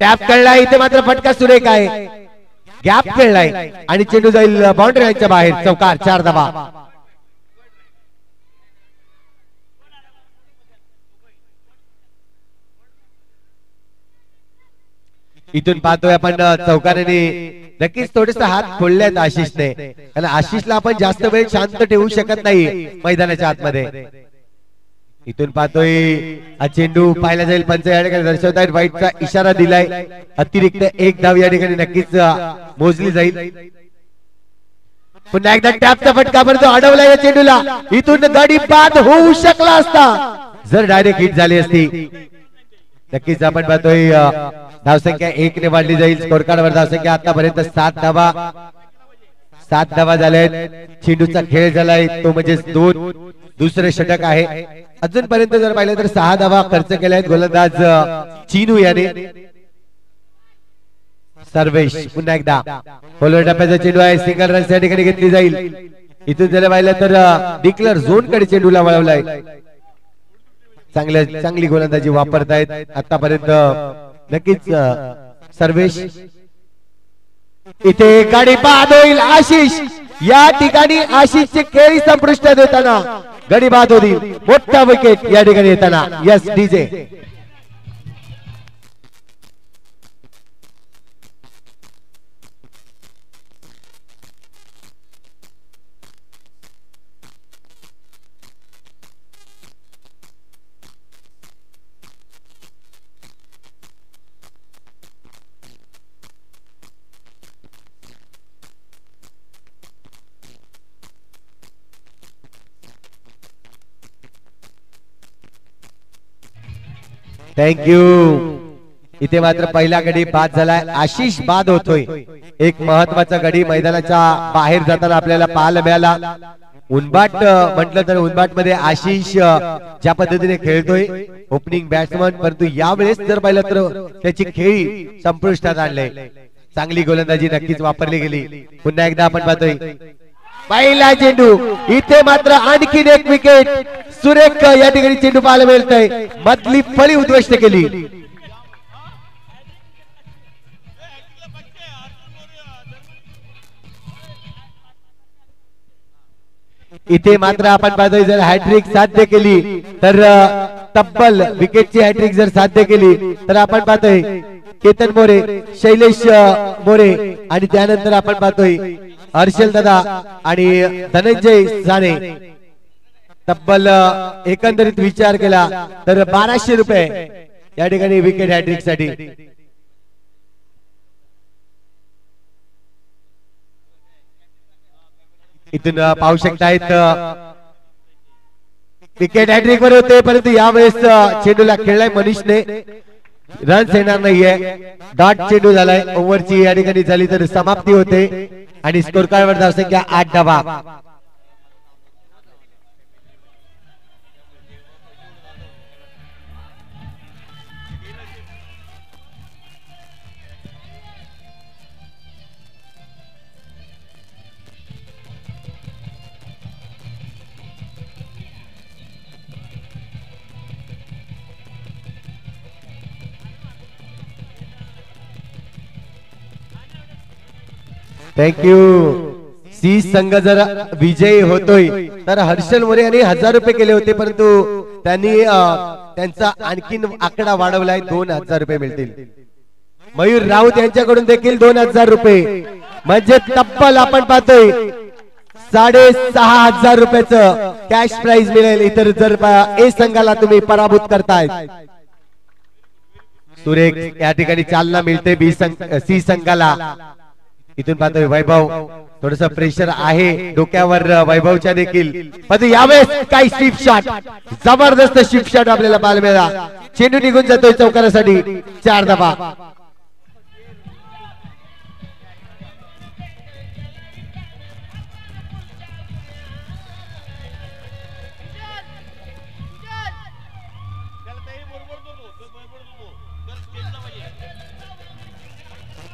टॅप कळलाय. इथे मात्र फटका सुरेख आहे. गॅप खेळलाय आणि चेंडू जाईल बाउंड्री लाईनच्या बाहेर. चौकार. 4 धावा. इथून पाहतोय आपण चौकाराने नक्कीच थोडेस हात फोडलेत आशिषने. कारण आशिषला आपण जास्त वेळ शांत ठेवू शकत नाही मैदानाच्या आतमध्ये. इथून पाहतोय हा चेंडू पाहिला जाईल. पंच या ठिकाणी दर्शवत आहेत. वाईटचा इशारा दिलाय. अतिरिक्त 1 धाव या ठिकाणी नक्कीच मोजली जाईल. पुन्हा एकदा टॅपचा फटका परंतु अडवला या चेंडूला. इथून गडी बाद होऊ शकला असता जर डायरेक्ट हिट झाली असती. नक्कीच आपण पाहतोय धावसंख्या 1 ने वाढली जाईल. स्कोर कार्ड वर धावसंख्या आतापर्यंत 7 धावा. 7 धावा झाल्यात. चेंडूचा खेळ झालाय तो म्हणजे 2 दुसरे षटक आहे. अजूनपर्यंत जर पाहिलं तर 6 धावा खर्च केल्या आहेत गोलंदाज चिनू याने. सर्वेश पुन्हा एकदा फॉलोअर टप्प्याचा चेंडू आहे. सिंगल रन या ठिकाणी घेतली जाईल. इथून जर पाहिलं तर डिक्लेअर झोन कडे चेंडूला वळवलाय. चांगली गोलंदाजी वापरतायत आतापर्यंत नक्कीच सर्वेश. इथे गाडी बाद होईल. आशिष या ठिकाणी आशिषचे खेळी संपुष्ट देताना गडी बाद होती. मोठा विकेट या ठिकाणी येताना. Yes DJ. थँक्यू. इथे मात्र पहिला गडी बाद झालाय. आशिष बाद होतोय. एक महत्वाचा गडी मैदानाच्या बाहेर जाताना आपल्याला पाहायला मिळाला. उनबाट म्हटलं तर उनबाट मध्ये आशिष ज्या पद्धतीने खेळतोय ओपनिंग बॅट्समन, परंतु यावेळेस जर पाहिलं तर त्याची खेळी संपुष्टात आणले. चांगली गोलंदाजी नक्कीच वापरली गेली. पुन्हा एकदा आपण पाहतोय पहिला चेंडू. इथे मात्र आणखीन एक विकेट. सुरेख या ठिकाणी चेंडू पाहायला मिळतोय. मधली फळी उद्ध्वस्त केली. इथे मात्र आपण पाहतोय जर हॅट्रिक साध्य केली तर तब्बल विकेटची हॅट्रिक जर साध्य केली तर आपण पाहतोय केतन मोरे, शैलेश मोरे आणि त्यानंतर आपण पाहतोय हर्षल दादा आणि धनंजय साने. तब्बल एकंदरीत विचार केला तर 1200 रुपये या ठिकाणी विकेट हॅट्रिक साठी. इथून पाहू शकतायत विकेट हॅट्रिक वर होते, परंतु यावेळेस चेंडूला खेळलाय मनीषने. रन्स येणार नाहीये. डॉट चेंडू झालाय. ओव्हरची या ठिकाणी झाली तर समाप्ती होते आणि स्कोर कार्डवर धावसंख्या 8 धावा. थँक्यू. सी संघ जर विजयी होतोय तर हर्षल मोरे यांनी 1000 रुपये केले होते, परंतु त्यांनी त्यांचा आणखीन आकडा वाढवलाय. 2000 रुपये मिळतील. मयूर राऊत यांच्याकडून देखील 2000 रुपये, म्हणजे तब्बल आपण पाहतोय 6500 रुपयाचं कॅश प्राइज मिळेल. इतर जर ए संघाला तुम्ही पराभूत करताय. सुरेख या ठिकाणी चालना मिळते बी सी संघाला. इथून पाहतोय वैभव, थोडस प्रेशर आहे डोक्यावर वैभवच्या देखील, पण यावेळेस काही स्वीप शॉट, जबरदस्त स्वीप शॉट आपल्याला पाहायला मिळाला. चेंडू निघून जातोय चौकारासाठी. 4 धावा.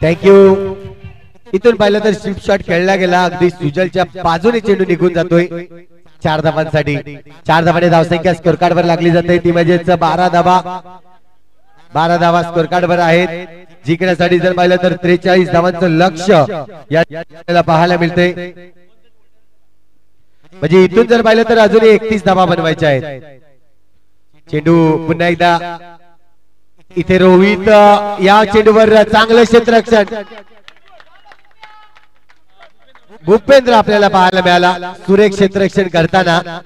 थँक्यू. इथून पाहिलं तर स्वीप शॉट खेळला गेला, अगदी सुजलच्या बाजूने चेंडू निघून जातोय. 4 धावांसाठी. 4 धावाने धावसंख्या स्कोर कार्ड वर लागली जाते, ती म्हणजेच 12 धावा. 12 धावा स्कोर कार्ड वर आहेत. जिंकण्यासाठी जर पाहिलं तर 43 धावांचं लक्ष याला पाहायला मिळते. म्हणजे इथून जर पाहिलं तर अजूनही 31 धावा बनवायच्या आहेत. चेंडू पुन्हा एकदा इथे रोहित, या चेंडूवर चांगलं क्षेत्ररक्षण. भूपेंद्र आपल्याला पाहायला मिळाला सुरेख क्षेत्ररक्षण करताना.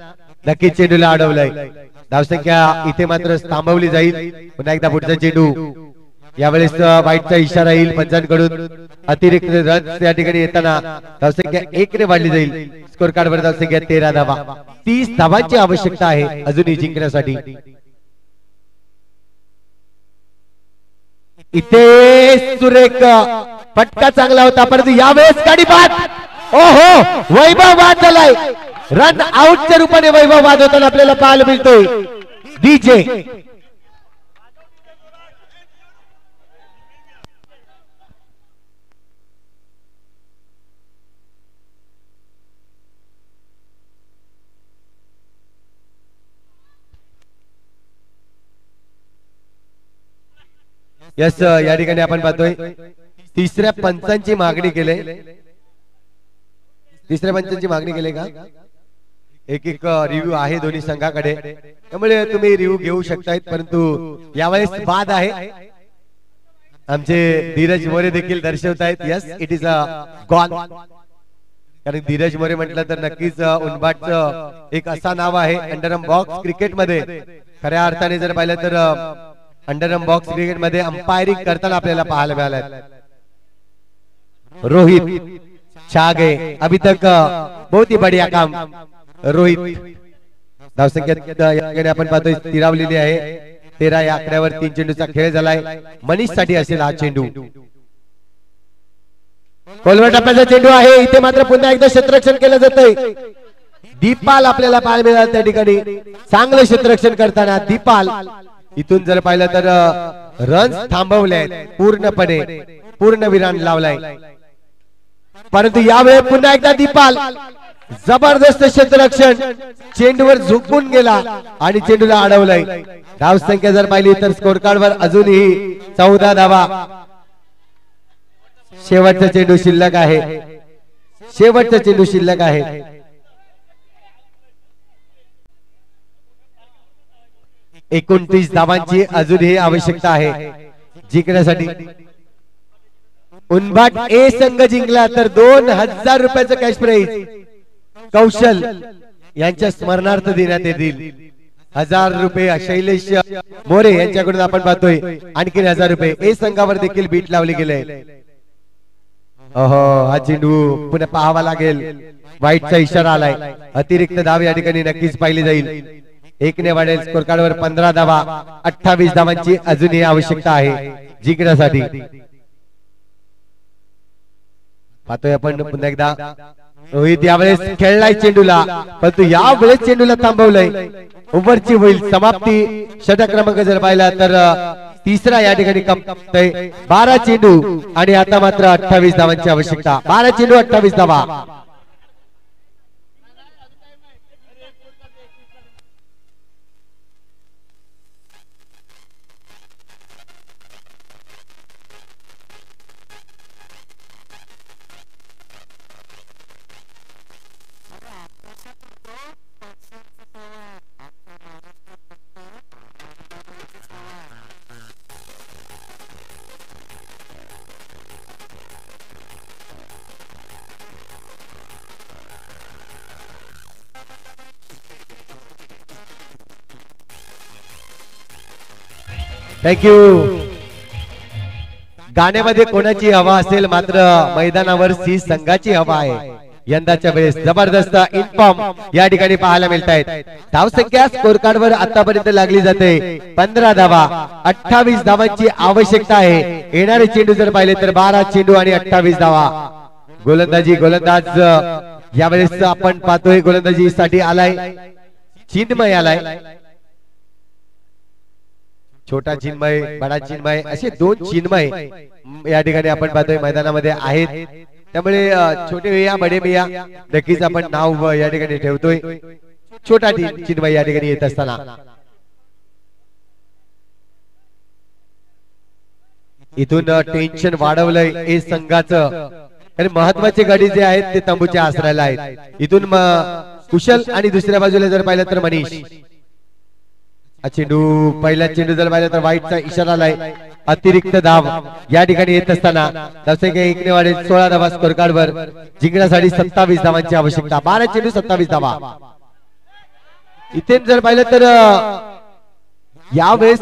नक्कीच चेंडूला अडवलंय. धावसंख्या इथे मात्र थांबवली जाईल. पुन्हा एकदा पुढचा चेंडू. यावेळेस वाईटचा इशारा येईल पंचांकडून. अतिरिक्त रन या ठिकाणी येताना धावसंख्या 1 ने वाढली जाईल. स्कोर कार्ड वर धावसंख्या 13 धावा. 30 धावांची आवश्यकता आहे अजूनही जिंकण्यासाठी. इथे सुरेख फटका चांगला होता, परंतु यावेळेस गाडी बाद. ओहो, वैभव बाद झालाय. रन आउटच्या रूपाने वैभव बाद होताना आपल्याला पाहायला मिळतोय. डीजे यस, या ठिकाणी आपण पाहतोय तिसऱ्या पंचांची मागणी केली. तिसऱ्या पंचांची मागणी केली का? एक रिव्ह्यू आहे दोन्ही संघाकडे, त्यामुळे तुम्ही रिव्ह्यू घेऊ शकतायत. परंतु यावेळेस बाद आहे. आमचे धीरज मोरे देखील दर्शवतायत yes it is a gone. कारण धीरज मोरे म्हटलं तर नक्कीच उनबाटचं एक असा नाव आहे अंडरम बॉक्स क्रिकेट मध्ये. खऱ्या अर्थाने जर पाहिलं तर अंडरम बॉक्स क्रिकेट मध्ये अंपायरिंग करताना आपल्याला पाहायला मिळालं. रोहित छा गए अभी तक, बहुत ही बढ़िया काम रोहित. धावसंख्या आपण पाहतोय स्थिरावलेली आहे. 13 या आकड्यावर 3 चेंडूचा खेळ झालाय. मनीष साठी असेल हा चेंडू. खोलवर टप्प्याचा चेंडू आहे. इथे मात्र पुन्हा एकदा क्षेत्ररक्षण केलं जातंय. दीपाल आपल्याला पाहायला मिळाला त्या ठिकाणी चांगलं क्षेत्ररक्षण करताना. दीपाल इथून जर पाहिलं तर रन्स थांबवले पूर्णपणे, पूर्ण विराम लावलाय. परंतु यावेळी पुन्हा एकदा दीपाल जबरदस्त क्षेत्ररक्षण, चेंडूवर झुकून गेला आणि चेंडूला अडवलंय. धाव संख्या जर पाहिली तर स्कोर कार्ड वर अजूनही 14 धावा. शेवटचा चेंडू शिल्लक आहे. शेवटचा चेंडू शिल्लक आहे. एकोणतीस धावांची अजूनही आवश्यकता आहे जिंकण्यासाठी. उनबाट ए संघ जिंकला तर 2000 रुपयाचं कॅश प्राइज कौशल यांच्या स्मरणार्थ देण्यात येतील. 1000 रुपये शैलेश मोरे यांच्याकडून आपण पाहतोय. आणखी 1000 रुपये ए संघावर देखील बीट लावली गेले. हा चेंडू पुन्हा पाहावा लागेल. वाईटचा इशारा आलाय. अतिरिक्त धाव या ठिकाणी नक्कीच पाहिली जाईल. 1 ने वाढेल. स्कोर कार्ड वर 15 धावा. 28 धावांची अजूनही आवश्यकता आहे जिंकण्यासाठी. पाहतोय आपण पुन्हा एकदा रोहित यावेळेस खेळलाय चेंडूला, परंतु यावेळेस चेंडूला थांबवलंय. ओव्हरची होईल समाप्ती. षटक क्रमांक जर पाहिला तर तिसरा या ठिकाणी कंपतोय. 12 चेंडू आणि आता मात्र 28 धावांची आवश्यकता. 12 चेंडू 28 धावा. थँक्यू. गाण्यामध्ये कोणाची हवा असेल मात्र मैदानावर सी संघाची हवा आहे. यंदाच्या वेळेस जबरदस्त इन्फॉर्म या ठिकाणी पाहायला मिळत आहेत. धावसंख्या स्कोर कार्ड वर आतापर्यंत लागली जाते 15 धावा. 28 धावांची आवश्यकता आहे. येणारे चेंडू जर पाहिले तर 12 चेंडू आणि 28 धावा. गोलंदाज यावेळेस आपण पाहतोय गोलंदाजीसाठी आलाय चिन्मय आलाय. छोटा चिन्मय, बडा चिन्मय असे दोन चिन्मय या ठिकाणी आपण पाहतोय मैदानामध्ये आहेत. त्यामुळे छोटे भैया बडे भैया नक्कीच आपण नाव या ठिकाणी ठेवतोय. छोटा चिन्मय या ठिकाणी येत असताना इथून टेन्शन वाढवलंय ए संघाचं. आणि महत्वाचे गडी जे आहेत ते तंबूच्या आसऱ्याला आहेत. इथून कुशल आणि दुसऱ्या बाजूला जर पाहिलं तर मनीष. चेंडू पहिला चेंडू जर पाहिला तर वाईटचा इशारा आलाय. अतिरिक्त धाव या ठिकाणी येत असताना धावसंख्या 1 ने वाढेल. 16 धावा स्कोर कार्ड वर. जिंकण्यासाठी 27 धावांची आवश्यकता. 12 चेंडू 27 धावा. इथे जर पाहिलं तर यावेळेस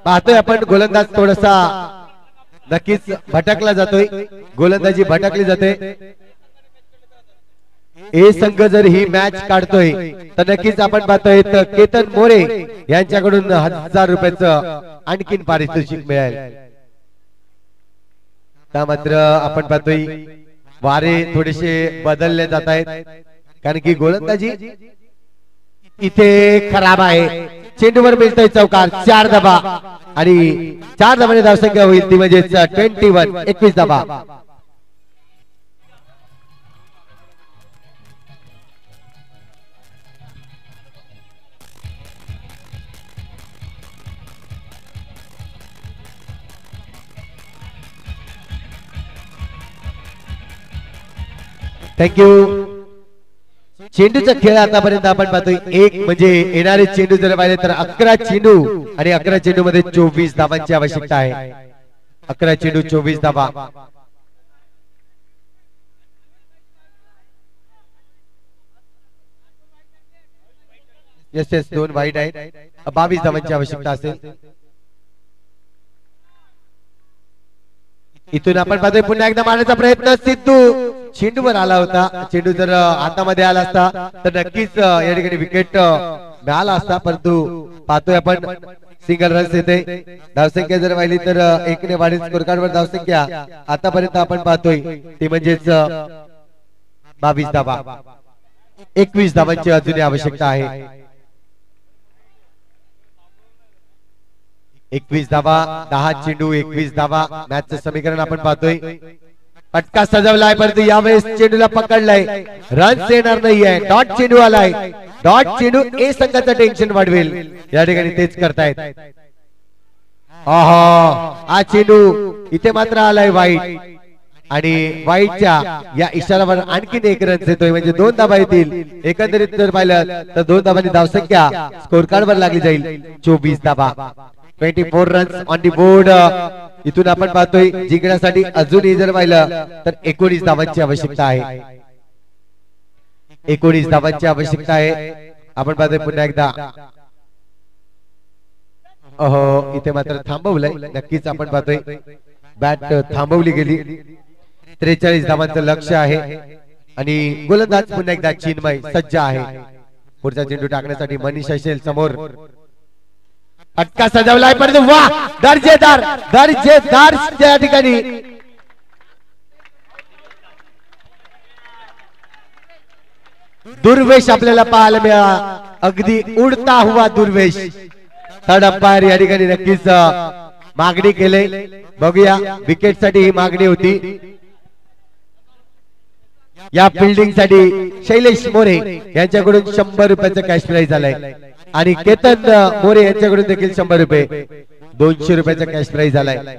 पाहतोय आपण गोलंदाज थोडासा नक्कीच भटकला जातोय. गोलंदाजी भटकली जाते. ए संघ जर ही मॅच काढतोय तर नक्कीच आपण पाहतोय केतन मोरे यांच्याकडून 1000 रुपयाचं आणखीन पारितोषिक मिळेल. मात्र आपण पाहतोय वारे थोडेसे बदलले जात आहेत कारण की गोलंदाजी इथे खराब आहे. चेंडूवर मिळतोय चौकार. 4 धावा आणि 4 धावांनी धावसंख्या होईल ती म्हणजे 21 धावा. थँक्यू. चेंडूचा खेळ आतापर्यंत आपण पाहतोय एक म्हणजे येणारे चेंडू जर पाहिले तर 11 चेंडू आणि 11 चेंडू मध्ये 24 धावांची आवश्यकता आहे. 11 चेंडू 24 धावा. येस 2 वाईट आहेत. 22 धावांची आवश्यकता असेल. इथून आपण पाहतोय पुन्हा एकदा मारण्याचा प्रयत्न. सिद्धू चेंडूवर आला होता. चेंडू जर हातामध्ये आला असता तर नक्कीच या ठिकाणी विकेट मिळाला असता. परंतु पाहतोय आपण सिंगल रन्स येते. धावसंख्या जर पाहिली तर 1 ने वाढीव स्कोर कार्ड वर धावसंख्या आतापर्यंत आपण पाहतोय ती म्हणजेच 22 धावा. 21 धावांची अजूनही आवश्यकता आहे. 21 धावा. 10 चेंडू 21 धावा. मॅचचं समीकरण आपण पाहतोय. फटका सजवलाय परंतु यावेळेस चेंडूला पकडलाय. रन्स येणार नाहीये. डॉट चेंडू आलाय. डॉट चेंडू ए संघाचं टेन्शन वाढवेल. या ठिकाणी तेच करतायत. हा चेंडू इथे मात्र आलाय वाईट आणि वाईटच्या या इशाऱ्यावर आणखीन 1 रन येतोय म्हणजे 2 धावा येतील. एकंदरीत जर पाहिलं तर 2 धावांनी धावसंख्या स्कोर कार्ड वर लागली जाईल 24 धावा. 24 रन्स ऑन दी बोर्ड. इथून आपण पाहतोय जिंकण्यासाठी अजूनही जर पाहिलं तर 19 धावांची आवश्यकता आहे. 19 धावांची आवश्यकता आहे. आपण पाहतोय पुन्हा एकदा इथे मात्र थांबवलंय. नक्कीच आपण पाहतोय बॅट थांबवली गेली. 43 धावांचं लक्ष आहे आणि गोलंदाज पुन्हा एकदा चिन्मय सज्ज आहे. पुढचा चेंडू टाकण्यासाठी मनीष असेल समोर. फटका सजवलाय परंतु वा दर्जेदार त्या ठिकाणी दुर्वेश आपल्याला पाहायला मिळाला. अगदी उडता हुआ दुर्वेश. थर्ड अंपायर या ठिकाणी नक्कीच मागणी केले. बघूया विकेट साठी ही मागणी होती. या फिल्डिंग साठी शैलेश मोरे यांच्याकडून 100 रुपयाचं कॅश प्राइज आलाय आणि केतन मोरे यांच्याकडून देखील 100 रुपये. 200 रुपयाचा कॅश प्राइज आलाय.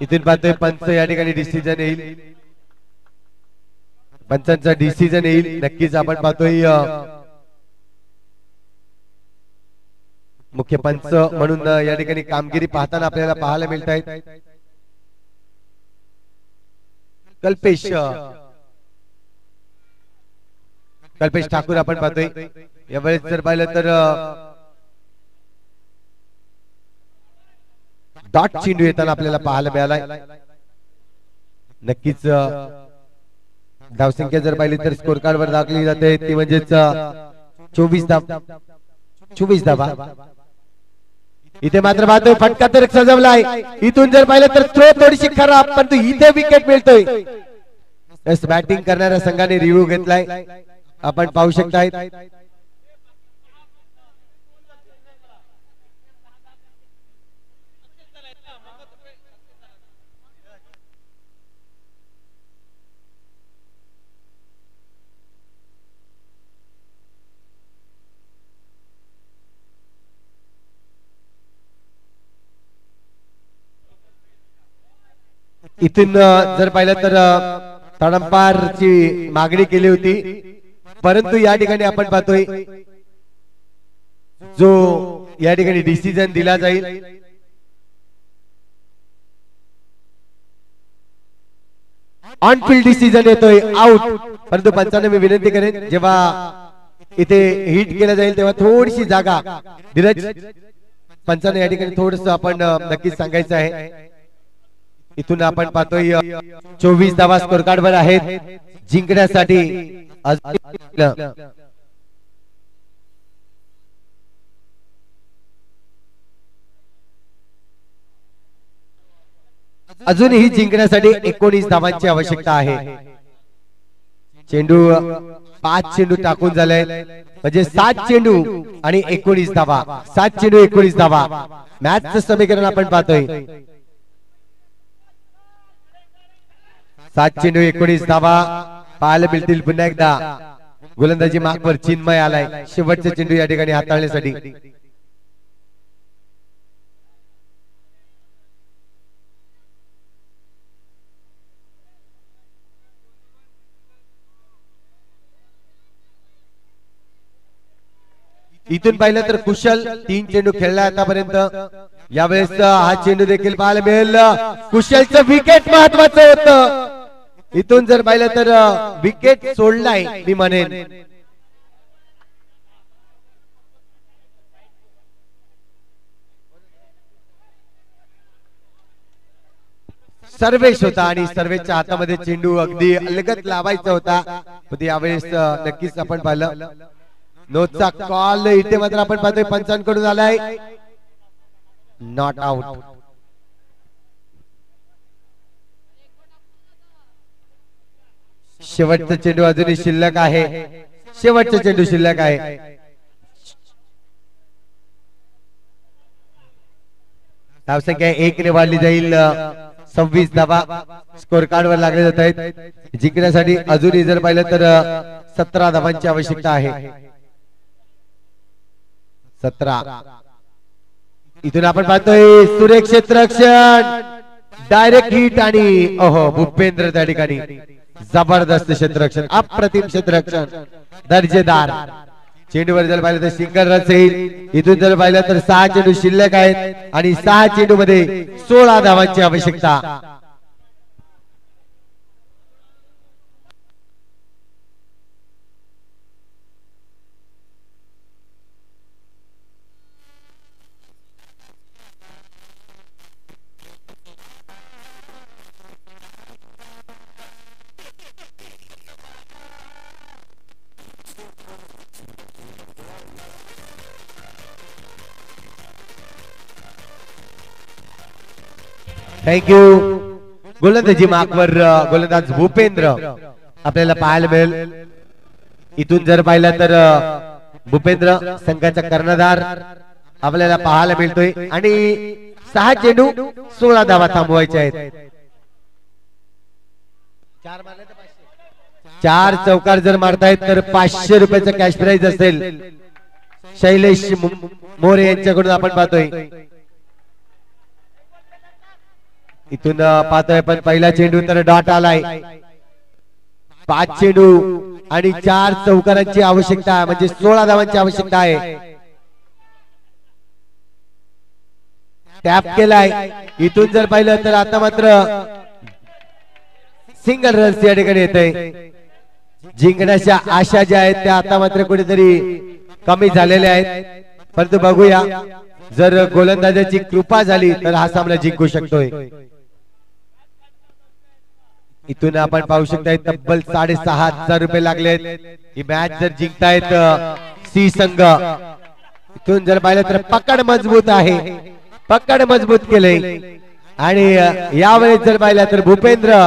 इथून पाहतोय पंच या ठिकाणी डिसिजन येईल. पंचांचा डिसिजन येईल नक्कीच. आपण पाहतोय मुख्य पंच म्हणून या ठिकाणी कामगिरी पाहताना आपल्याला पाहायला मिळत आहेत कल्पेश ठाकूर. आपण पाहतोय यावेळेस जर पाहिलं तर डॉट चेंडू येताना आपल्याला पाहायला मिळालाय. नक्कीच धावसंख्या जर पाहिली तर स्कोर कार्ड वर दाखवली जाते ती म्हणजेच 24 धावा. इथे मात्र पाहतोय फटका तर सजवलाय. इथून जर पाहिलं तर थ्रो थोडीशी खराब परंतु इथे विकेट मिळतोय. बॅटिंग करणाऱ्या संघाने रिव्ह्यू घेतलाय आपण पाहू शकताय. इथून जर पाहिलं तर तडंपारची मागणी केली होती परंतु या ठिकाणी आपण पाहतोय जो या ठिकाणी डिसिजन दिला जाईल ऑन फील्ड डिसिजन येतोय आउट. परंतु पंचांना मी विनंती करेन जेव्हा इथे हिट केलं जाईल तेव्हा थोडीशी जागा धीरज पंचांना या ठिकाणी थोडस आपण नक्कीच सांगायचं आहे. इथून आपण पाहतोय 24 धावा स्कोर कार्ड वर आहेत जिंकण्यासाठी. अजूनही जिंकण्यासाठी 19 धावांची आवश्यकता आहे. चेंडू 5 चेंडू टाकून झाले म्हणजे 7 चेंडू आणि 19 धावा. 7 चेंडू 19 धावा मॅचचं समीकरण आपण पाहतोय. 7 चेंडू 19 धावा पाहायला मिळतील. पुन्हा एकदा गोलंदाजी मागवर चिन्मय आलाय शेवटचा चेंडू या ठिकाणी हाताळण्यासाठी. इथून पाहिलं तर कुशल 3 चेंडू खेळला आतापर्यंत. यावेळेस हा चेंडू देखील पाहायला मिळेल. कुशलचं विकेट महत्वाचं होतं. इथून जर पाहिलं तर विकेट सोडलाय मी म्हणेन. सर्वेश होता आणि सर्वेशच्या हातामध्ये चेंडू अगदी अलगत लावायचा होता. पण यावेळेस नक्कीच आपण पाहिलं नोचा कॉल इथे मात्र आपण पाहतोय पंचांकडून आलाय नॉट आउट. शेवटचा चेंडू अजूनही शिल्लक आहे. शेवटचा चेंडू शिल्लक आहे. धावसंख्या 1 ने वाढली जाईल. 26 धावा स्कोर कार्ड वर लागले जात आहेत. जिंकण्यासाठी अजूनही जर पाहिलं तर 17 धावांची आवश्यकता आहे. 17. इथून आपण पाहतोय सुरेख क्षेत्ररक्षण डायरेक्ट हिट आणि ओहो भूपेंद्र त्या ठिकाणी जबरदस्त क्षेत्ररक्षण अप्रतिम क्षेत्ररक्षण दर्जेदार. चेंडूवर जर पाहिलं तर सिंगल रन येईल. इथून जर पाहिलं तर 6 चेंडू शिल्लक आहेत आणि 6 चेंडू मध्ये 16 धावांची आवश्यकता. थँक्यू. गोलंदाजी मागवर गोलंदाज भूपेंद्र आपल्याला पाहायला मिळेल. इथून जर पाहिलं तर भूपेंद्र संघाचा कर्णधार आपल्याला पाहायला मिळतोय आणि 6 चेंडू 16 धावा थांबवायच्या आहेत. 4 चौकार जर मारतायत तर 500 रुपयाचं कॅश प्राइज असेल. शैलेश मोरे यांच्याकडून आपण पाहतोय. इथून पाहतोय पण पहिला चेंडू तर डॉट आलाय. 5 चेंडू आणि 4 चौकारांची आवश्यकता आहे, म्हणजे 16 धावांची आवश्यकता आहे. टॅप केलाय. इथून जर पाहिलं तर आता मात्र सिंगल रन्स या ठिकाणी येते. जिंकण्याच्या आशा ज्या आहेत त्या आता मात्र कुठेतरी कमी झालेल्या आहेत. परंतु बघूया, जर गोलंदाजाची कृपा झाली तर हा सामना जिंकू शकतोय. इथून आपण पाहू शकता तब्बल 6,500 रुपये लागलेत. ही मॅच जर जिंकतायत सी संघ. इथून जर पाहिलं तर पकड मजबूत आहे, पकड मजबूत केले. आणि यावेळेस जर पाहिलं तर भूपेंद्र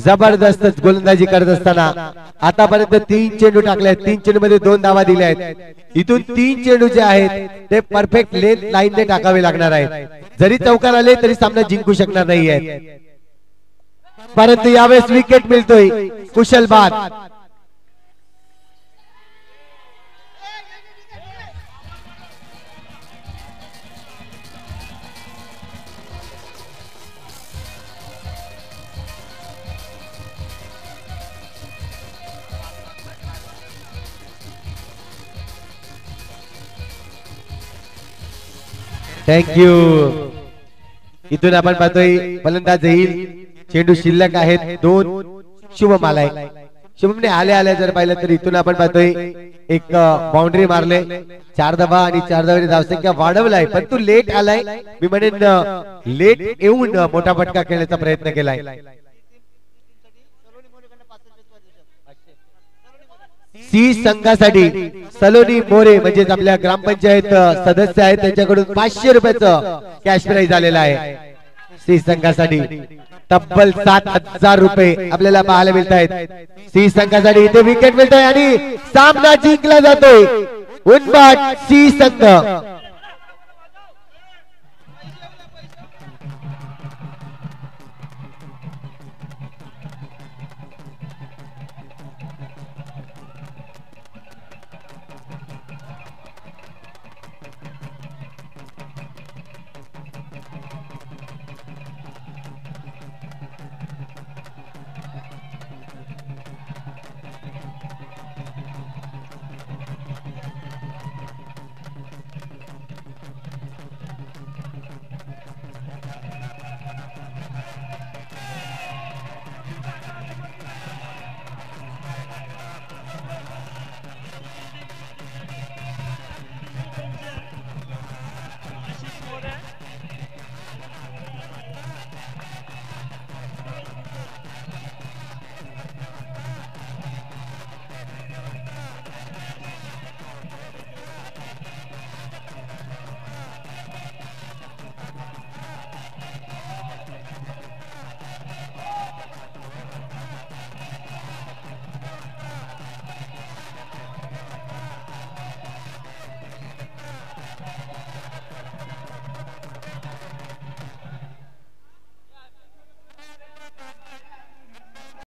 जबरदस्त गोलंदाजी करत असताना आतापर्यंत 3 चेंडू टाकले आहेत. 3 चेंडू मध्ये 2 धावा दिल्या आहेत. इथून 3 चेंडू जे आहेत ते परफेक्ट लेंथ लाईनने टाकावे लागणार आहेत. जरी चौकार आले तरी सामना जिंकू शकणार नाही आहेत. परंतु यावेळेस विकेट मिळतोय कुशल बाद. थँक्यू. इथून आपण पाहतोय फलंदाज येईल. चेंडू शिल्लक आहेत 2. शुभम आलाय. शुभमने आल्या जर पाहिलं तर इथून आपण पाहतोय एक बाउंड्री मारले. 4 धावा आणि 4 धावांची धावसंख्या वाढवलाय. पण तू लेट आलाय. मी म्हणेन लेट येऊन मोठा फटका खेळण्याचा प्रयत्न केलाय. सी संघासाठी सलोनी मोरे म्हणजेच आपल्या ग्रामपंचायत सदस्य आहेत त्यांच्याकडून 500 रुपयाचं कॅश प्राइज आलेलं आहे. सी संघासाठी तब्बल 7,000 रुपये आपल्याला पाहायला मिळत आहेत. सी संघासाठी इथे विकेट मिळतोय आणि सामना जिंकला जातोय. उनबाट सी संघ